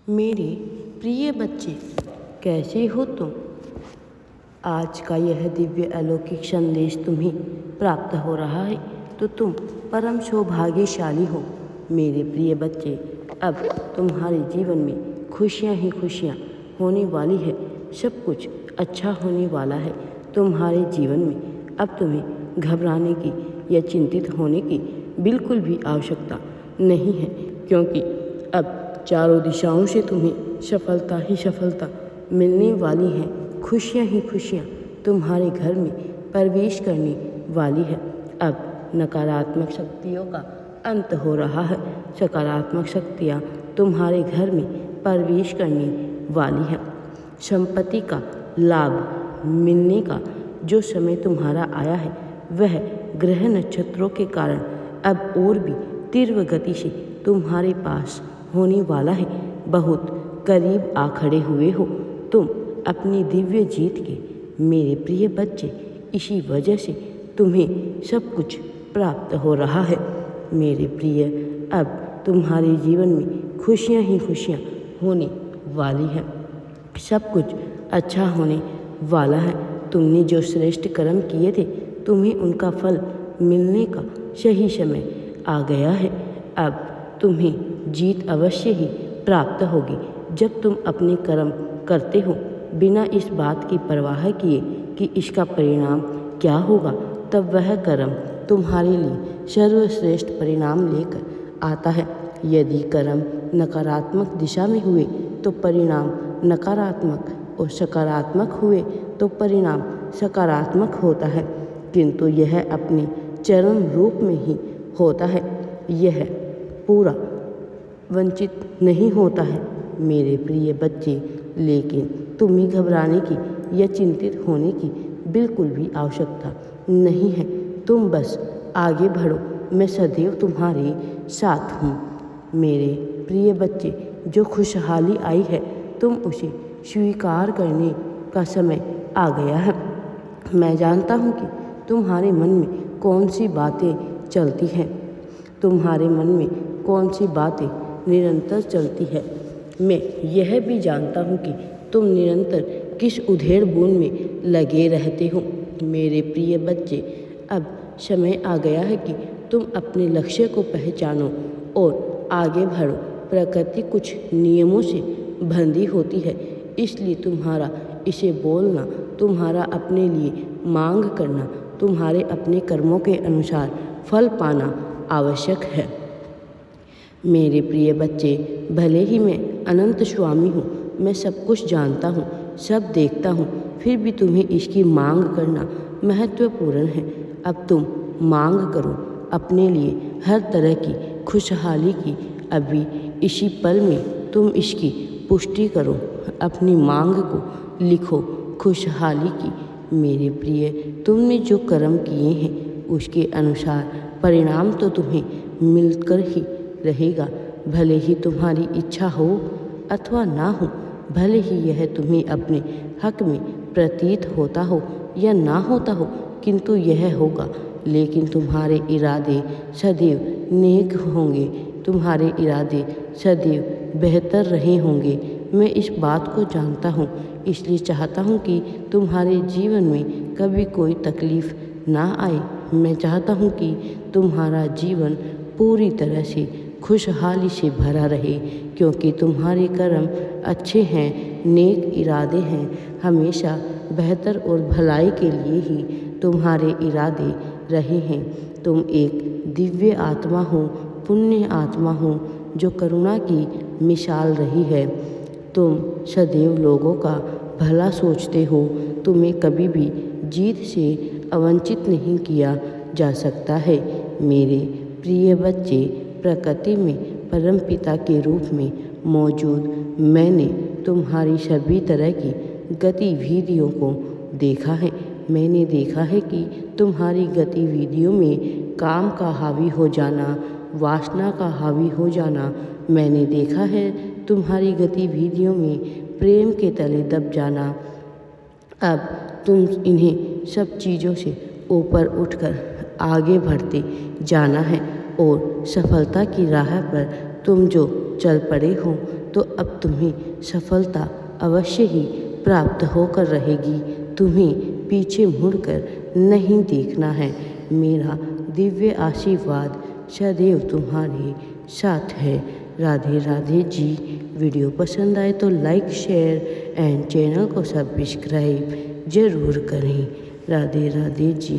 मेरे प्रिय बच्चे, कैसे हो तुम? आज का यह दिव्य अलौकिक संदेश तुम्हें प्राप्त हो रहा है तो तुम परम सौभाग्यशाली हो। मेरे प्रिय बच्चे, अब तुम्हारे जीवन में खुशियाँ ही खुशियाँ होने वाली है। सब कुछ अच्छा होने वाला है तुम्हारे जीवन में। अब तुम्हें घबराने की या चिंतित होने की बिल्कुल भी आवश्यकता नहीं है, क्योंकि अब चारों दिशाओं से तुम्हें सफलता ही सफलता मिलने वाली है। खुशियाँ ही खुशियाँ तुम्हारे घर में प्रवेश करने वाली है। अब नकारात्मक शक्तियों का अंत हो रहा है। सकारात्मक शक्तियाँ तुम्हारे घर में प्रवेश करने वाली है। संपत्ति का लाभ मिलने का जो समय तुम्हारा आया है, वह ग्रह नक्षत्रों के कारण अब और भी तीव्र गति से तुम्हारे पास होने वाला है। बहुत करीब आ खड़े हुए हो तुम अपनी दिव्य जीत के, मेरे प्रिय बच्चे। इसी वजह से तुम्हें सब कुछ प्राप्त हो रहा है। मेरे प्रिय, अब तुम्हारे जीवन में खुशियाँ ही खुशियाँ होने वाली हैं। सब कुछ अच्छा होने वाला है। तुमने जो श्रेष्ठ कर्म किए थे, तुम्हें उनका फल मिलने का सही समय आ गया है। अब तुम्हें जीत अवश्य ही प्राप्त होगी। जब तुम अपने कर्म करते हो बिना इस बात की परवाह किए कि इसका परिणाम क्या होगा, तब वह कर्म तुम्हारे लिए सर्वश्रेष्ठ परिणाम लेकर आता है। यदि कर्म नकारात्मक दिशा में हुए तो परिणाम नकारात्मक, और सकारात्मक हुए तो परिणाम सकारात्मक होता है। किंतु यह अपने चरम रूप में ही होता है। यह पूरा वंचित नहीं होता है, मेरे प्रिय बच्चे। लेकिन तुम्हें घबराने की या चिंतित होने की बिल्कुल भी आवश्यकता नहीं है। तुम बस आगे बढ़ो, मैं सदैव तुम्हारे साथ हूँ। मेरे प्रिय बच्चे, जो खुशहाली आई है, तुम उसे स्वीकार करने का समय आ गया है। मैं जानता हूँ कि तुम्हारे मन में कौन सी बातें चलती हैं, तुम्हारे मन में कौन सी बातें निरंतर चलती है। मैं यह भी जानता हूँ कि तुम निरंतर किस उधेड़ बुन में लगे रहते हो। मेरे प्रिय बच्चे, अब समय आ गया है कि तुम अपने लक्ष्य को पहचानो और आगे बढ़ो। प्रकृति कुछ नियमों से बंधी होती है, इसलिए तुम्हारा इसे बोलना, तुम्हारा अपने लिए मांग करना, तुम्हारे अपने कर्मों के अनुसार फल पाना आवश्यक है। मेरे प्रिय बच्चे, भले ही मैं अनंत स्वामी हूँ, मैं सब कुछ जानता हूँ, सब देखता हूँ, फिर भी तुम्हें इसकी मांग करना महत्वपूर्ण है। अब तुम मांग करो अपने लिए हर तरह की खुशहाली की। अभी इसी पल में तुम इसकी पुष्टि करो, अपनी मांग को लिखो खुशहाली की। मेरे प्रिय, तुमने जो कर्म किए हैं उसके अनुसार परिणाम तो तुम्हें मिलकर ही रहेगा। भले ही तुम्हारी इच्छा हो अथवा ना हो, भले ही यह तुम्हें अपने हक में प्रतीत होता हो या ना होता हो, किंतु यह होगा। लेकिन तुम्हारे इरादे सदैव नेक होंगे, तुम्हारे इरादे सदैव बेहतर रहे होंगे। मैं इस बात को जानता हूँ, इसलिए चाहता हूँ कि तुम्हारे जीवन में कभी कोई तकलीफ़ ना आए। मैं चाहता हूँ कि तुम्हारा जीवन पूरी तरह से खुशहाली से भरा रहे, क्योंकि तुम्हारे कर्म अच्छे हैं, नेक इरादे हैं। हमेशा बेहतर और भलाई के लिए ही तुम्हारे इरादे रहे हैं। तुम एक दिव्य आत्मा हो, पुण्य आत्मा हो, जो करुणा की मिसाल रही है। तुम सदैव लोगों का भला सोचते हो। तुम्हें कभी भी जीत से अवंचित नहीं किया जा सकता है। मेरे प्रिय बच्चे, प्रकृति में परमपिता के रूप में मौजूद मैंने तुम्हारी सभी तरह की गतिविधियों को देखा है। मैंने देखा है कि तुम्हारी गतिविधियों में काम का हावी हो जाना, वासना का हावी हो जाना। मैंने देखा है तुम्हारी गतिविधियों में प्रेम के तले दब जाना। अब तुम इन्हें सब चीज़ों से ऊपर उठकर आगे बढ़ते जाना है और सफलता की राह पर तुम जो चल पड़े हो, तो अब तुम्हें सफलता अवश्य ही प्राप्त होकर रहेगी। तुम्हें पीछे मुड़कर नहीं देखना है। मेरा दिव्य आशीर्वाद सदैव तुम्हारे साथ है। राधे राधे जी। वीडियो पसंद आए तो लाइक शेयर एंड चैनल को सब्सक्राइब ज़रूर करें। राधे राधे जी।